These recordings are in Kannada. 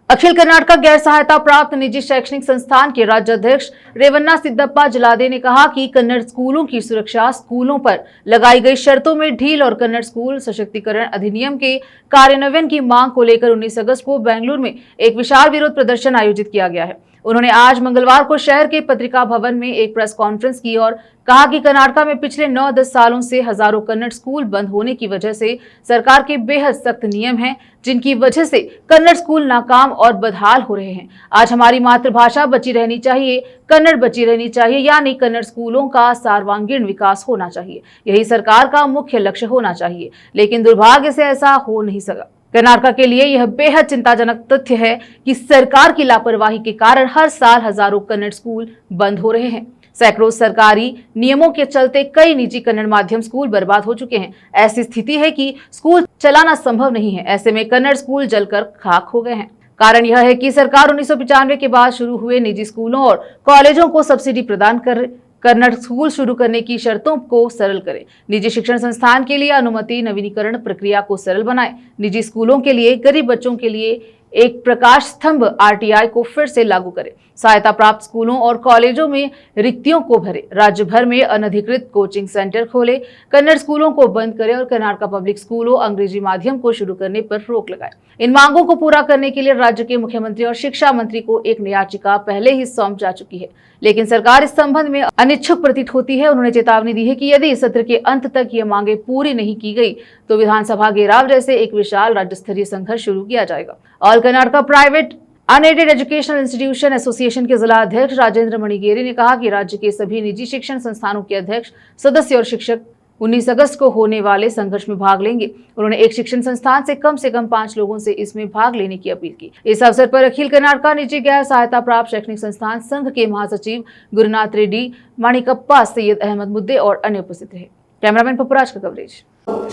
अखिल कर्नाटक गैर सहायता प्राप्त निजी शैक्षणिक संस्थान के राज्य अध्यक्ष रेवन्ना सिद्धप्पा जलादे ने कहा कि कन्नड़ स्कूलों की सुरक्षा, स्कूलों पर लगाई गई शर्तों में ढील और कन्नड़ स्कूल सशक्तिकरण अधिनियम के कार्यान्वयन की मांग को लेकर 19 अगस्त को बेंगलुरु में एक विशाल विरोध प्रदर्शन आयोजित किया गया है। उन्होंने आज मंगलवार को शहर के पत्रिका भवन में एक प्रेस कॉन्फ्रेंस की और कहा कि कर्नाटक में पिछले 9-10 सालों से हजारों कन्नड़ स्कूल बंद होने की वजह से सरकार के बेहद सख्त नियम हैं, जिनकी वजह से कन्नड़ स्कूल नाकाम और बदहाल हो रहे हैं। आज हमारी मातृभाषा बची रहनी चाहिए, कन्नड़ बची रहनी चाहिए, यानी कन्नड़ स्कूलों का सर्वांगीण विकास होना चाहिए। यही सरकार का मुख्य लक्ष्य होना चाहिए, लेकिन दुर्भाग्य से ऐसा हो नहीं सका। कर्नाटक के लिए यह बेहद चिंताजनक तथ्य है कि सरकार की लापरवाही के कारण हर साल हजारों कन्नड़ स्कूल बंद हो रहे हैं। सैकड़ों सरकारी नियमों के चलते कई निजी कन्नड़ माध्यम स्कूल बर्बाद हो चुके हैं। ऐसी स्थिति है कि स्कूल चलाना संभव नहीं है। ऐसे में कन्नड़ स्कूल जलकर खाक हो गए हैं। कारण यह है कि सरकार 1995 के बाद शुरू हुए निजी स्कूलों और कॉलेजों को सब्सिडी प्रदान कर कन्नड़ स्कूल शुरू करने की शर्तों को सरल करे। निजी शिक्षण संस्थान के लिए अनुमति नवीनीकरण प्रक्रिया को सरल बनाए। निजी स्कूलों के लिए गरीब बच्चों के लिए एक प्रकाश स्तंभ आरटीआई को फिर से लागू करे। सहायता प्राप्त स्कूलों और कॉलेजों में रिक्तियों को भरे। राज्य भर में अनधिकृत कोचिंग सेंटर खोले। कन्नड़ स्कूलों को बंद करे और कर्नाटक पब्लिक स्कूलों अंग्रेजी माध्यम को शुरू करने पर रोक लगाए। इन मांगों को पूरा करने के लिए राज्य के मुख्यमंत्री और शिक्षा मंत्री को एक याचिका पहले ही सौंप जा चुकी है, लेकिन सरकार इस संबंध में अनिच्छुक प्रतीत होती है। उन्होंने चेतावनी दी है कि यदि इस सत्र के अंत तक ये मांगे पूरी नहीं की गई तो विधानसभा घेराव जैसे एक विशाल राज्य स्तरीय संघर्ष शुरू किया जाएगा। All Karnataka private unaided educational institution association के जिला अध्यक्ष राजेंद्र मणिगेरी ने कहा कि राज्य के सभी निजी शिक्षण संस्थानों के अध्यक्ष, सदस्य और शिक्षक 19 अगस्त को होने वाले संघर्ष में भाग लेंगे। उन्होंने एक शिक्षण संस्थान से कम 5 लोगों से इसमें भाग लेने की अपील की। इस अवसर पर अखिल कर्नाटक निजी गैर सहायता प्राप्त शैक्षणिक संस्थान संघ के महासचिव गुरुनाथ रेड्डी, माणिकप्पा, सैयद अहमद मुद्दे और अन्य उपस्थित रहे। कैमरामैन पपुराज का कवरेज।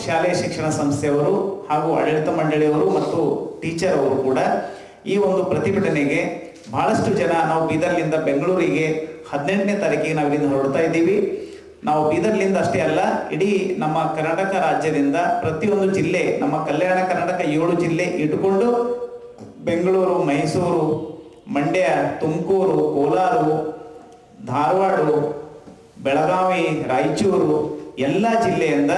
ಶಾಲೆಯ ಶಿಕ್ಷಣ ಸಂಸ್ಥೆಯವರು ಹಾಗೂ ಆಡಳಿತ ಮಂಡಳಿಯವರು ಮತ್ತು ಟೀಚರ್ ಅವರು ಕೂಡ ಈ ಒಂದು ಪ್ರತಿಭಟನೆಗೆ ಬಹಳಷ್ಟು ಜನ ನಾವು ಬೀದರ್ಲಿಂದ ಬೆಂಗಳೂರಿಗೆ 18ನೇ ತಾರೀಕಿಗೆ ನಾವು ಇಲ್ಲಿಂದ ಹೊರಡ್ತಾ ಇದ್ದೀವಿ. ನಾವು ಬೀದರ್ಲಿಂದ ಅಷ್ಟೇ ಅಲ್ಲ, ಇಡೀ ನಮ್ಮ ಕರ್ನಾಟಕ ರಾಜ್ಯದಿಂದ ಪ್ರತಿಯೊಂದು ಜಿಲ್ಲೆ, ನಮ್ಮ ಕಲ್ಯಾಣ ಕರ್ನಾಟಕ 7 ಜಿಲ್ಲೆ ಇಟ್ಟುಕೊಂಡು ಬೆಂಗಳೂರು, ಮೈಸೂರು, ಮಂಡ್ಯ, ತುಮಕೂರು, ಕೋಲಾರ, ಧಾರವಾಡ, ಬೆಳಗಾವಿ, ರಾಯಚೂರು ಎಲ್ಲ ಜಿಲ್ಲೆಯಿಂದ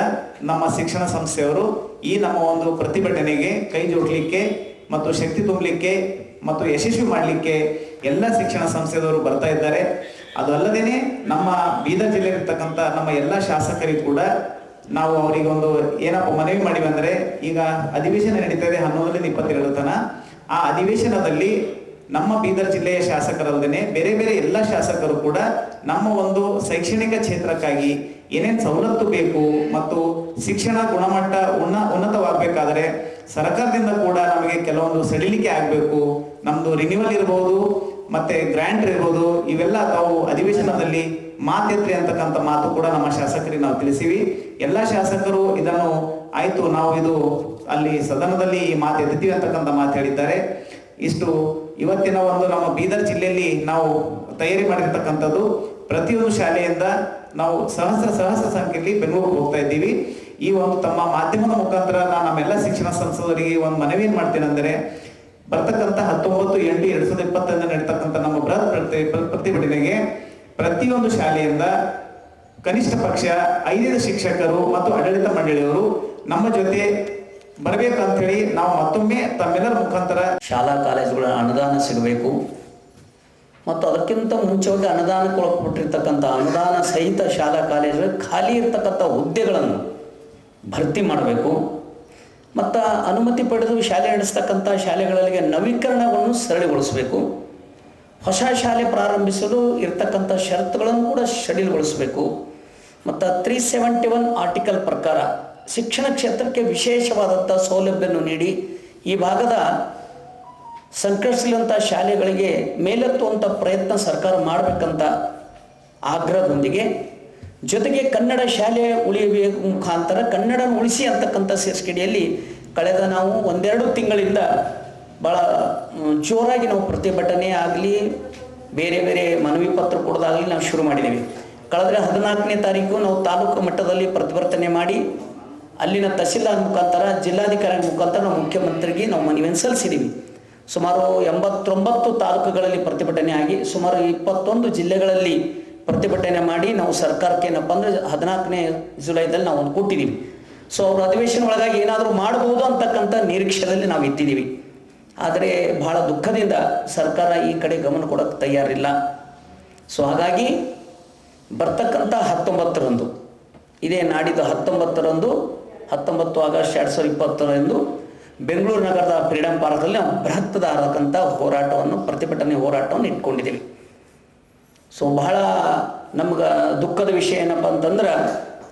ನಮ್ಮ ಶಿಕ್ಷಣ ಸಂಸ್ಥೆಯವರು ಈ ನಮ್ಮ ಒಂದು ಪ್ರತಿಭಟನೆಗೆ ಕೈ ಜೋಡಲಿಕ್ಕೆ ಮತ್ತು ಶಕ್ತಿ ತುಂಬಲಿಕ್ಕೆ ಮತ್ತು ಯಶಸ್ವಿ ಮಾಡಲಿಕ್ಕೆ ಎಲ್ಲ ಶಿಕ್ಷಣ ಸಂಸ್ಥೆಯವರು ಬರ್ತಾ ಇದ್ದಾರೆ. ಅದು ಅಲ್ಲದೇನೆ ನಮ್ಮ ಬೀದರ್ ಜಿಲ್ಲೆಯಲ್ಲಿರ್ತಕ್ಕಂಥ ನಮ್ಮ ಎಲ್ಲ ಶಾಸಕರಿಗೂ ಕೂಡ ನಾವು ಅವರಿಗೆ ಒಂದು ಏನಪ್ಪ ಮನವಿ ಮಾಡಿವಿ ಅಂದರೆ, ಈಗ ಅಧಿವೇಶನ ನಡೀತಾ ಇದೆ 11ರಿಂದ 22 ತನ. ಆ ಅಧಿವೇಶನದಲ್ಲಿ ನಮ್ಮ ಬೀದರ್ ಜಿಲ್ಲೆಯ ಶಾಸಕರಲ್ಲದೆ ಬೇರೆ ಬೇರೆ ಎಲ್ಲ ಶಾಸಕರು ಕೂಡ ನಮ್ಮ ಒಂದು ಶೈಕ್ಷಣಿಕ ಕ್ಷೇತ್ರಕ್ಕಾಗಿ ಏನೇನು ಸವಲತ್ತು ಬೇಕು ಮತ್ತು ಶಿಕ್ಷಣ ಗುಣಮಟ್ಟ ಉನ್ನತವಾಗಬೇಕಾದರೆ ಸರ್ಕಾರದಿಂದ ಕೂಡ ನಮಗೆ ಕೆಲವೊಂದು ಸಡಿಲಿಕೆ ಆಗಬೇಕು, ನಮ್ಮದು ರಿನ್ಯೂವಲ್ ಇರ್ಬೋದು ಮತ್ತೆ ಗ್ರಾಂಟ್ ಇರ್ಬೋದು, ಇವೆಲ್ಲ ತಾವು ಅಧಿವೇಶನದಲ್ಲಿ ಮಾತೆತ್ರಿ ಅಂತಕ್ಕಂಥ ಮಾತು ಕೂಡ ನಮ್ಮ ಶಾಸಕರಿಗೆ ನಾವು ತಿಳಿಸಿವಿ. ಎಲ್ಲ ಶಾಸಕರು ಇದನ್ನು ಆಯ್ತು, ನಾವು ಇದು ಅಲ್ಲಿ ಸದನದಲ್ಲಿ ಈ ಮಾತು ಎತ್ತೀವಿ ಅಂತಕ್ಕಂಥ ಮಾತು ಹೇಳಿದ್ದಾರೆ. ಇಷ್ಟು ಇವತ್ತಿನ ಒಂದು ನಮ್ಮ ಬೀದರ್ ಜಿಲ್ಲೆಯಲ್ಲಿ ನಾವು ತಯಾರಿ ಮಾಡಿರ್ತಕ್ಕಂಥದ್ದು. ಪ್ರತಿಯೊಂದು ಶಾಲೆಯಿಂದ ನಾವು ಸಹಸ್ರ ಸಂಖ್ಯೆಯಲ್ಲಿ ಬೆಂಗಳೂರಿಗೆ ಹೋಗ್ತಾ ಇದ್ದೀವಿ. ಈ ಒಂದು ತಮ್ಮ ಮಾಧ್ಯಮದ ಮುಖಾಂತರ ನಾನು ನಮ್ಮೆಲ್ಲ ಶಿಕ್ಷಣ ಸಂಸ್ಥೆಯವರಿಗೆ ಒಂದು ಮನವಿ ಮಾಡ್ತೀನಿ ಅಂದರೆ, ಬರ್ತಕ್ಕಂಥ 19/8/2021 ನಡೀತಕ್ಕಂಥ ನಮ್ಮ ಬೃಹತ್ ಪ್ರತಿಭಟನೆಗೆ ಪ್ರತಿಯೊಂದು ಶಾಲೆಯಿಂದ ಕನಿಷ್ಠ ಪಕ್ಷ 5 ಶಿಕ್ಷಕರು ಮತ್ತು ಆಡಳಿತ ಮಂಡಳಿಯವರು ನಮ್ಮ ಜೊತೆ ಬರಬೇಕಂತ ಹೇಳಿ ನಾವು ಮತ್ತೊಮ್ಮೆ ತಮ್ಮೆಲ್ಲರ ಮುಖಾಂತರ ಶಾಲಾ ಕಾಲೇಜುಗಳ ಅನುದಾನ ಸಿಗಬೇಕು ಮತ್ತು ಅದಕ್ಕಿಂತ ಮುಂಚೆವಾಗಿ ಅನುದಾನಕ್ಕೆ ಒಳಪಟ್ಟಿರ್ತಕ್ಕಂಥ ಅನುದಾನ ಸಹಿತ ಶಾಲಾ ಕಾಲೇಜುಗಳು ಖಾಲಿ ಇರ್ತಕ್ಕಂಥ ಹುದ್ದೆಗಳನ್ನು ಭರ್ತಿ ಮಾಡಬೇಕು ಮತ್ತು ಅನುಮತಿ ಪಡೆದು ಶಾಲೆ ನಡೆಸ್ತಕ್ಕಂಥ ಶಾಲೆಗಳಿಗೆ ನವೀಕರಣವನ್ನು ಸರಳಗೊಳಿಸಬೇಕು. ಹೊಸ ಶಾಲೆ ಪ್ರಾರಂಭಿಸಲು ಇರ್ತಕ್ಕಂಥ ಷರತ್ತುಗಳನ್ನು ಕೂಡ ಸಡಿಲಗೊಳಿಸಬೇಕು ಮತ್ತು 371 ಆರ್ಟಿಕಲ್ ಪ್ರಕಾರ ಶಿಕ್ಷಣ ಕ್ಷೇತ್ರಕ್ಕೆ ವಿಶೇಷವಾದಂಥ ಸೌಲಭ್ಯವನ್ನು ನೀಡಿ ಈ ಭಾಗದ ಸಂಕಷ್ಟಿಸಿದಂಥ ಶಾಲೆಗಳಿಗೆ ಮೇಲೆತ್ತುವಂಥ ಪ್ರಯತ್ನ ಸರ್ಕಾರ ಮಾಡಬೇಕಂತ ಆಗ್ರಹದೊಂದಿಗೆ, ಜೊತೆಗೆ ಕನ್ನಡ ಶಾಲೆ ಉಳಿಯಬೇಕು ಮುಖಾಂತರ ಕನ್ನಡ ಉಳಿಸಿ ಅಂತಕ್ಕಂಥ ಶೀರ್ಷಿಕೆಯಲ್ಲಿ ಕಳೆದ ನಾವು 1-2 ತಿಂಗಳಿಂದ ಭಾಳ ಜೋರಾಗಿ ನಾವು ಪ್ರತಿಭಟನೆ ಆಗಲಿ ಬೇರೆ ಬೇರೆ ಮನವಿ ಪತ್ರ ಕೊಡೋದಾಗಲಿ ನಾವು ಶುರು ಮಾಡಿದ್ದೀವಿ. ಕಳೆದ 14ನೇ ತಾರೀಕು ನಾವು ತಾಲೂಕು ಮಟ್ಟದಲ್ಲಿ ಪ್ರತಿಭಟನೆ ಮಾಡಿ ಅಲ್ಲಿನ ತಹಸೀಲ್ದಾರ್ ಮುಖಾಂತರ ಜಿಲ್ಲಾಧಿಕಾರಿ ಮುಖಾಂತರ ನಾವು ಮುಖ್ಯಮಂತ್ರಿಗೆ ನಾವು ಮನವಿಯನ್ನು ಸಲ್ಲಿಸಿದ್ದೀವಿ. ಸುಮಾರು 89 ತಾಲೂಕುಗಳಲ್ಲಿ ಪ್ರತಿಭಟನೆ ಆಗಿ ಸುಮಾರು 21 ಜಿಲ್ಲೆಗಳಲ್ಲಿ ಪ್ರತಿಭಟನೆ ಮಾಡಿ ನಾವು ಸರ್ಕಾರಕ್ಕೆ ಏನಪ್ಪ ಅಂದರೆ 14ನೇ ಜುಲೈದಲ್ಲಿ ನಾವು ಒಂದು ಕೊಟ್ಟಿದ್ದೀವಿ. ಸೊ ಅವ್ರ ಅಧಿವೇಶನ ಒಳಗಾಗಿ ಏನಾದರೂ ಮಾಡಬಹುದು ಅಂತಕ್ಕಂಥ ನಿರೀಕ್ಷೆಯಲ್ಲಿ ನಾವು ಇಟ್ಟಿದ್ದೀವಿ. ಆದರೆ ಬಹಳ ದುಃಖದಿಂದ ಸರ್ಕಾರ ಈ ಕಡೆ ಗಮನ ಕೊಡೋಕ್ಕೆ ತಯಾರಿಲ್ಲ. ಸೊ ಹಾಗಾಗಿ ಬರ್ತಕ್ಕಂಥ 19ರಂದು, ಇದೇ ನಾಡಿದ್ದು 19 ಆಗಸ್ಟ್ 2020 ಬೆಂಗಳೂರು ನಗರದ ಫ್ರೀಡಮ್ ಪಾರ್ಕಲ್ಲಿ ನಾವು ಬೃಹತ್ತಾದಂಥ ಪ್ರತಿಭಟನೆ ಹೋರಾಟವನ್ನು ಇಟ್ಕೊಂಡಿದ್ದೀವಿ. ಸೊ ಬಹಳ ನಮ್ಗೆ ದುಃಖದ ವಿಷಯ ಏನಪ್ಪ ಅಂತಂದ್ರೆ